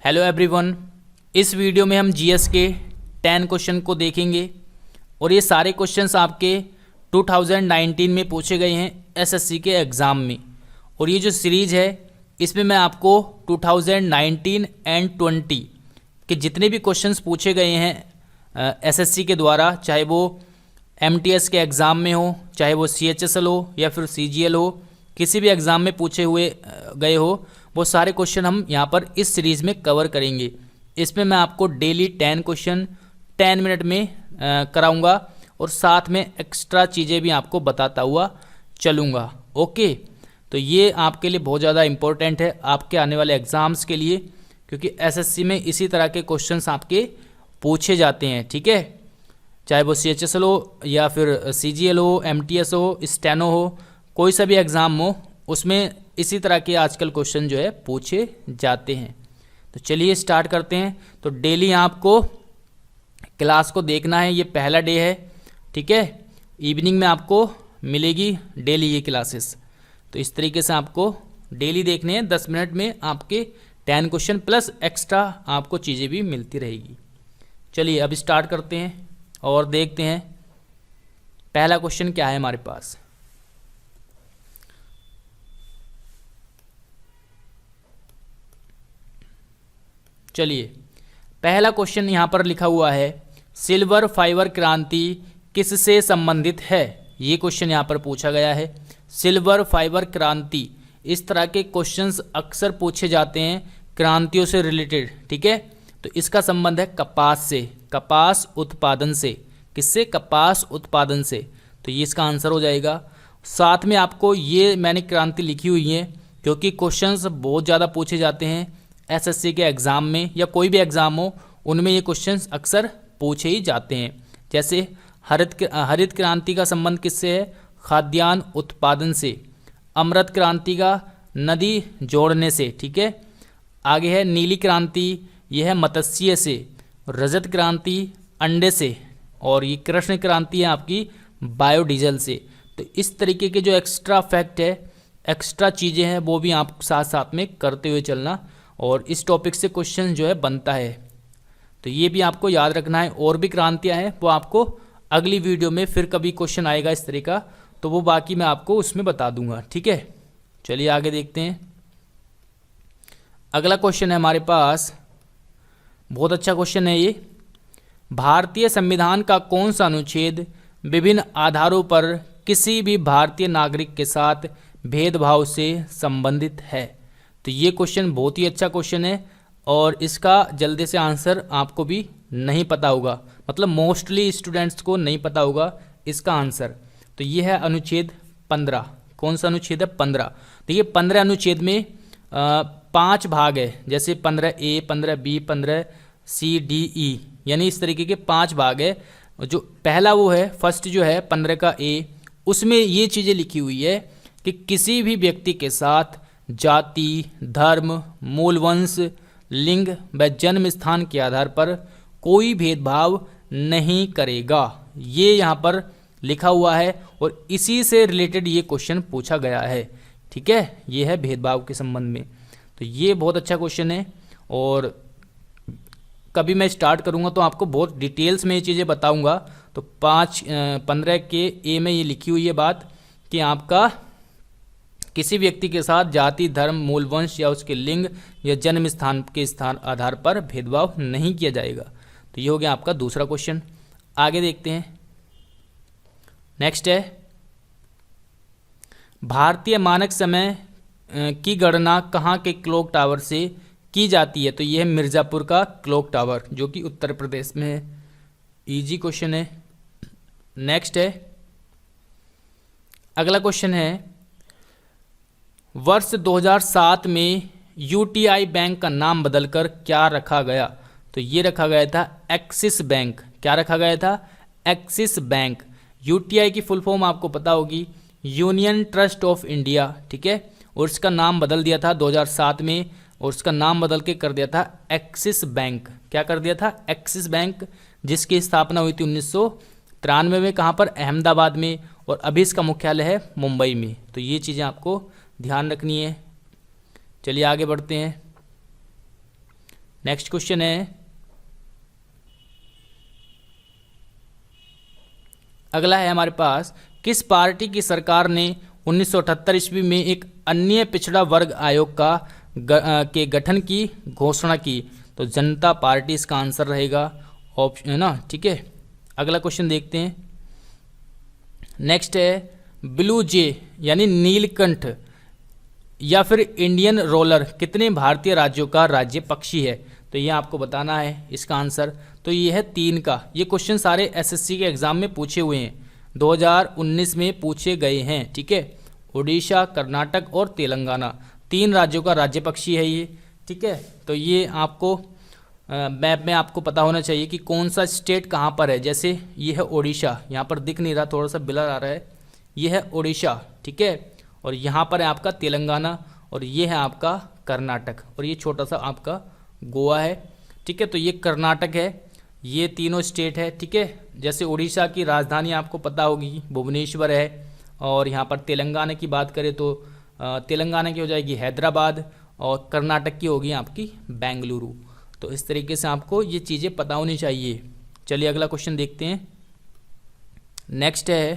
Hello everyone, इस video में हम जीएस के 10 क्वेश्चन को देखेंगे और ये सारे क्वेश्चंस आपके 2019 में पूछे गए हैं एसएससी के एग्ज़ाम में। और ये जो सीरीज़ है इसमें मैं आपको 2019 एंड 20 के जितने भी क्वेश्चंस पूछे गए हैं एसएससी के द्वारा, चाहे वो एमटीएस के एग्ज़ाम में हो, चाहे वो सीएचएसएल हो या फिर सीजीएल हो, किसी भी एग्ज़ाम में पूछे हुए गए हो, वो सारे क्वेश्चन हम यहाँ पर इस सीरीज़ में कवर करेंगे। इसमें मैं आपको डेली 10 क्वेश्चन 10 मिनट में कराऊंगा और साथ में एक्स्ट्रा चीज़ें भी आपको बताता हुआ चलूँगा। ओके, तो ये आपके लिए बहुत ज़्यादा इम्पोर्टेंट है आपके आने वाले एग्ज़ाम्स के लिए, क्योंकि एसएससी में इसी तरह के क्वेश्चंस आपके पूछे जाते हैं। ठीक है, चाहे वो सीएचएसएल हो या फिर सीजीएल हो, एमटीएस हो, स्टेनो हो, कोई सा भी एग्ज़ाम हो, उसमें इसी तरह के आजकल क्वेश्चन जो है पूछे जाते हैं। तो चलिए स्टार्ट करते हैं। तो डेली आपको क्लास को देखना है, ये पहला डे है। ठीक है, इवनिंग में आपको मिलेगी डेली ये क्लासेस। तो इस तरीके से आपको डेली देखने हैं, 10 मिनट में आपके 10 क्वेश्चन प्लस एक्स्ट्रा आपको चीज़ें भी मिलती रहेगी। चलिए अब स्टार्ट करते हैं और देखते हैं पहला क्वेश्चन क्या है हमारे पास। चलिए पहला क्वेश्चन यहाँ पर लिखा हुआ है, सिल्वर फाइबर क्रांति किससे संबंधित है। ये क्वेश्चन यहाँ पर पूछा गया है, सिल्वर फाइबर क्रांति। इस तरह के क्वेश्चंस अक्सर पूछे जाते हैं क्रांतियों से रिलेटेड। ठीक है, तो इसका संबंध है कपास से, कपास उत्पादन से। किससे? कपास उत्पादन से। तो ये इसका आंसर हो जाएगा। साथ में आपको ये मैंने क्रांति लिखी हुई है क्योंकि क्वेश्चंस बहुत ज़्यादा पूछे जाते हैं एसएससी के एग्ज़ाम में, या कोई भी एग्ज़ाम हो उनमें ये क्वेश्चंस अक्सर पूछे ही जाते हैं। जैसे हरित क्रांति का संबंध किससे है? खाद्यान्न उत्पादन से। अमृत क्रांति का नदी जोड़ने से। ठीक है, आगे है नीली क्रांति, यह है मत्स्य से। रजत क्रांति अंडे से, और ये कृष्ण क्रांति है आपकी बायोडीजल से। तो इस तरीके के जो एक्स्ट्रा फैक्ट है, एक्स्ट्रा चीज़ें हैं, वो भी आप साथ साथ में करते हुए चलना, और इस टॉपिक से क्वेश्चन जो है बनता है। तो ये भी आपको याद रखना है। और भी क्रांतियाँ हैं, वो आपको अगली वीडियो में फिर कभी क्वेश्चन आएगा इस तरह का, तो वो बाकी मैं आपको उसमें बता दूंगा। ठीक है, चलिए आगे देखते हैं। अगला क्वेश्चन है हमारे पास, बहुत अच्छा क्वेश्चन है ये। भारतीय संविधान का कौन सा अनुच्छेद विभिन्न आधारों पर किसी भी भारतीय नागरिक के साथ भेदभाव से संबंधित है। तो ये क्वेश्चन बहुत ही अच्छा क्वेश्चन है और इसका जल्दी से आंसर आपको भी नहीं पता होगा, मतलब मोस्टली स्टूडेंट्स को नहीं पता होगा इसका आंसर। तो ये है अनुच्छेद 15। कौन सा अनुच्छेद है? 15। तो ये 15 अनुच्छेद में 5 भाग है, जैसे 15A, 15B, 15C, DE, यानी इस तरीके के 5 भाग है। जो पहला वो है, फर्स्ट जो है 15 का A, उसमें ये चीज़ें लिखी हुई है कि किसी भी व्यक्ति के साथ जाति, धर्म, मूल वंश, लिंग व जन्म स्थान के आधार पर कोई भेदभाव नहीं करेगा। ये यहाँ पर लिखा हुआ है और इसी से रिलेटेड ये क्वेश्चन पूछा गया है। ठीक है, ये है भेदभाव के संबंध में। तो ये बहुत अच्छा क्वेश्चन है और कभी मैं स्टार्ट करूँगा तो आपको बहुत डिटेल्स में ये चीज़ें बताऊँगा। तो 15 के ए में ये लिखी हुई है बात कि आपका किसी व्यक्ति के साथ जाति, धर्म, मूल वंश या उसके लिंग या जन्म स्थान के आधार पर भेदभाव नहीं किया जाएगा। तो ये हो गया आपका दूसरा क्वेश्चन। आगे देखते हैं, नेक्स्ट है, भारतीय मानक समय की गणना कहाँ के क्लॉक टावर से की जाती है। तो ये है मिर्ज़ापुर का क्लॉक टावर, जो कि उत्तर प्रदेश में है। इजी क्वेश्चन है। नेक्स्ट है, अगला क्वेश्चन है, वर्ष 2007 में यूटीआई बैंक का नाम बदलकर क्या रखा गया। तो ये रखा गया था एक्सिस बैंक। क्या रखा गया था? Axis bank. यूटीआई की फुल फॉर्म आपको पता होगी, यूनियन ट्रस्ट ऑफ इंडिया। ठीक है, और इसका नाम बदल दिया था 2007 में, और इसका नाम बदल के कर दिया था एक्सिस बैंक। क्या कर दिया था? एक्सिस बैंक, जिसकी स्थापना हुई थी 1993 में। कहाँ पर? अहमदाबाद में, और अभी इसका मुख्यालय है मुंबई में। तो ये चीज़ें आपको ध्यान रखनी है। चलिए आगे बढ़ते हैं। नेक्स्ट क्वेश्चन है, अगला है हमारे पास, किस पार्टी की सरकार ने 1978 ईस्वी में एक अन्य पिछड़ा वर्ग आयोग के गठन की घोषणा की? तो जनता पार्टी इसका आंसर रहेगा, ऑप्शन है ना, ठीक है। अगला क्वेश्चन देखते हैं। नेक्स्ट है, ब्लू जे यानी नीलकंठ या फिर इंडियन रोलर कितने भारतीय राज्यों का राज्य पक्षी है? तो ये आपको बताना है इसका आंसर। तो ये है 3 का। ये क्वेश्चन सारे एसएससी के एग्जाम में पूछे हुए हैं, 2019 में पूछे गए हैं, ठीक है। उड़ीसा, कर्नाटक और तेलंगाना 3 राज्यों का राज्य पक्षी है ये, ठीक है। तो ये आपको मैप में आपको पता होना चाहिए कि कौन सा स्टेट कहाँ पर है। जैसे ये है उड़ीसा, यहाँ पर दिख नहीं रहा, थोड़ा सा ब्लर आ रहा है, ये है उड़ीसा, ठीक है। और यहाँ पर है आपका तेलंगाना, और ये है आपका कर्नाटक, और ये छोटा सा आपका गोवा है, ठीक है। तो ये कर्नाटक है, ये तीनों स्टेट है, ठीक है। जैसे उड़ीसा की राजधानी आपको पता होगी भुवनेश्वर है, और यहाँ पर तेलंगाना की बात करें तो तेलंगाना की हो जाएगी हैदराबाद, और कर्नाटक की होगी आपकी बेंगलुरु। तो इस तरीके से आपको ये चीज़ें पता होनी चाहिए। चलिए अगला क्वेश्चन देखते हैं। नेक्स्ट है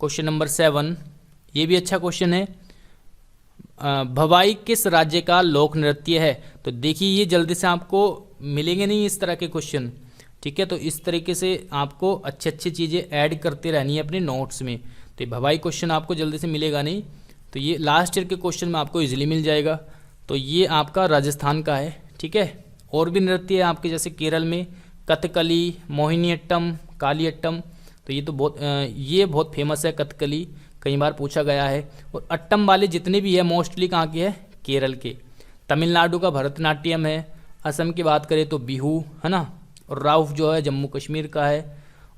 क्वेश्चन नंबर 7। ये भी अच्छा क्वेश्चन है। भवाई किस राज्य का लोक नृत्य है? तो देखिए ये जल्दी से आपको मिलेंगे नहीं इस तरह के क्वेश्चन, ठीक है। तो इस तरीके से आपको अच्छी अच्छी चीज़ें ऐड करते रहनी है अपने नोट्स में। तो ये भवाई क्वेश्चन आपको जल्दी से मिलेगा नहीं, तो ये लास्ट ईयर के क्वेश्चन में आपको इजीली मिल जाएगा। तो ये आपका राजस्थान का है, ठीक है। और भी नृत्य है आपके, जैसे केरल में कथकली, मोहिनीअट्टम, कालीअट्टम। तो ये बहुत फेमस है कथकली, कई बार पूछा गया है। और अट्टम वाले जितने भी है मोस्टली कहाँ के है? केरल के। तमिलनाडु का भरतनाट्यम है। असम की बात करें तो बिहू है ना, और राउफ जो है जम्मू कश्मीर का है।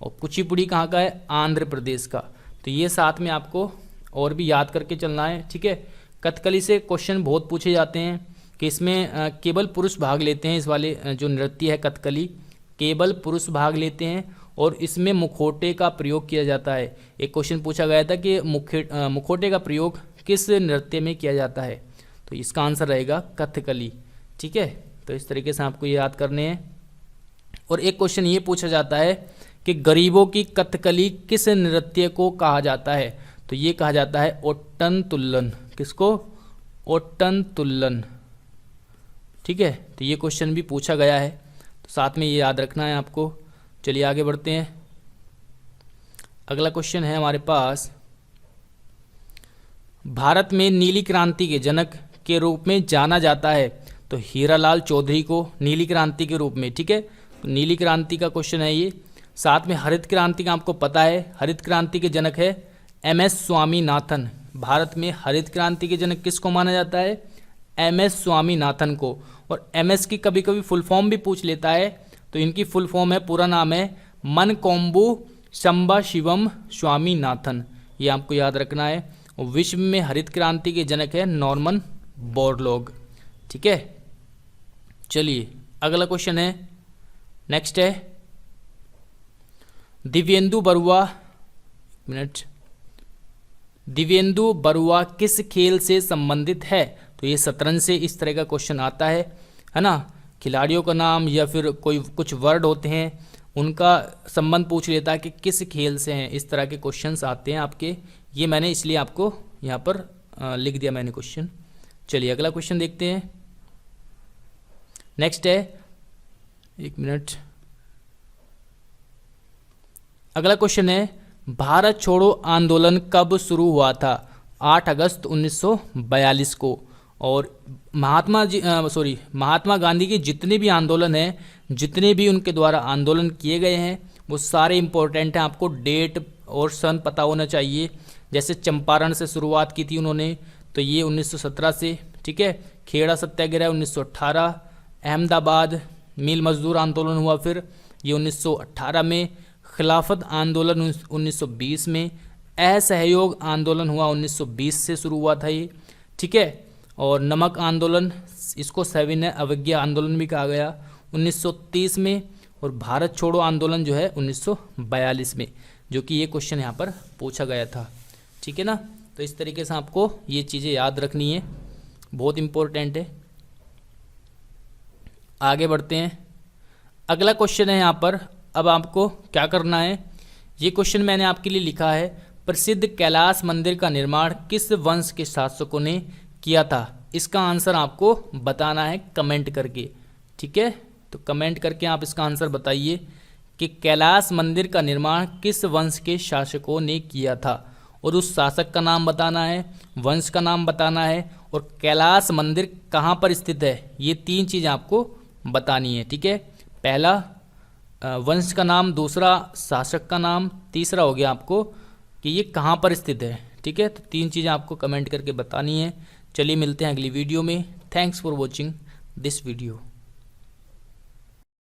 और कुचिपुड़ी कहाँ का है? आंध्र प्रदेश का। तो ये साथ में आपको और भी याद करके चलना है, ठीक है। कथकली से क्वेश्चन बहुत पूछे जाते हैं कि इसमें केवल पुरुष भाग लेते हैं। इस वाले जो नृत्य है कथकली, केवल पुरुष भाग लेते हैं, और इसमें मुखौटे का प्रयोग किया जाता है। एक क्वेश्चन पूछा गया था कि मुखौटे का प्रयोग किस नृत्य में किया जाता है? तो इसका आंसर रहेगा कथकली, ठीक है। तो इस तरीके से आपको ये याद करने हैं। और एक क्वेश्चन ये पूछा जाता है कि गरीबों की कथकली किस नृत्य को कहा जाता है? तो ये कहा जाता है ओट्टन तुल्लन। किसको? ओट्टन तुल्लन, ठीक है। तो ये क्वेश्चन भी पूछा गया है, तो साथ में ये याद रखना है आपको। चलिए आगे बढ़ते हैं। अगला क्वेश्चन है हमारे पास, भारत में नीली क्रांति के जनक के रूप में जाना जाता है। तो हीरालाल चौधरी को नीली क्रांति के रूप में, ठीक है। तो नीली क्रांति का क्वेश्चन है ये। साथ में हरित क्रांति का आपको पता है, हरित क्रांति के जनक है एमएस स्वामीनाथन। भारत में हरित क्रांति के जनक किसको माना जाता है? एमएस स्वामीनाथन को। और एमएस की कभी कभी फुल फॉर्म भी पूछ लेता है, तो इनकी फुल फॉर्म है, पूरा नाम है मनकोम्बु संबा शिवम स्वामीनाथन। ये आपको याद रखना है। और विश्व में हरित क्रांति के जनक है नॉर्मन बोरलॉग, ठीक है। चलिए अगला क्वेश्चन है, नेक्स्ट है दिव्येंदु बरुआ किस खेल से संबंधित है? तो ये शतरंज से इस तरह का क्वेश्चन आता है ना। खिलाड़ियों का नाम या फिर कोई कुछ वर्ड होते हैं उनका संबंध पूछ लेता है कि किस खेल से हैं। इस तरह के क्वेश्चंस आते हैं आपके, ये मैंने इसलिए आपको यहाँ पर लिख दिया मैंने क्वेश्चन। चलिए अगला क्वेश्चन देखते हैं। नेक्स्ट है, एक मिनट, अगला क्वेश्चन है भारत छोड़ो आंदोलन कब शुरू हुआ था? 8 अगस्त 1942 को। और महात्मा गांधी के जितने भी आंदोलन हैं, जितने भी उनके द्वारा आंदोलन किए गए हैं, वो सारे इंपॉर्टेंट हैं। आपको डेट और सन पता होना चाहिए। जैसे चंपारण से शुरुआत की थी उन्होंने, तो ये 1917 से, ठीक है। खेड़ा सत्याग्रह 1918, अहमदाबाद मिल मजदूर आंदोलन हुआ फिर ये 1918 में, खिलाफत आंदोलन 1920 में, असहयोग आंदोलन हुआ 1920 से शुरू हुआ था ये, ठीक है। और नमक आंदोलन, इसको सविनय अवज्ञा आंदोलन भी कहा गया, 1930 में। और भारत छोड़ो आंदोलन जो है 1942 में, जो कि ये क्वेश्चन यहाँ पर पूछा गया था, ठीक है ना। तो इस तरीके से आपको ये चीज़ें याद रखनी है, बहुत इम्पोर्टेंट है। आगे बढ़ते हैं। अगला क्वेश्चन है यहाँ पर। अब आपको क्या करना है, ये क्वेश्चन मैंने आपके लिए लिखा है, प्रसिद्ध कैलाश मंदिर का निर्माण किस वंश के शासकों ने किया था। इसका आंसर आपको बताना है कमेंट करके, ठीक है। तो कमेंट करके आप इसका आंसर बताइए कि कैलाश मंदिर का निर्माण किस वंश के शासकों ने किया था, और उस शासक का नाम बताना है, वंश का नाम बताना है, और कैलाश मंदिर कहाँ पर स्थित है। ये 3 चीज़ आपको बतानी है, ठीक है। पहला वंश का नाम, दूसरा शासक का नाम, तीसरा हो गया आपको कि ये कहाँ पर स्थित है, ठीक है। तो 3 चीज़ें आपको कमेंट करके बतानी है। चलिए मिलते हैं अगली वीडियो में। Thanks for watching this video.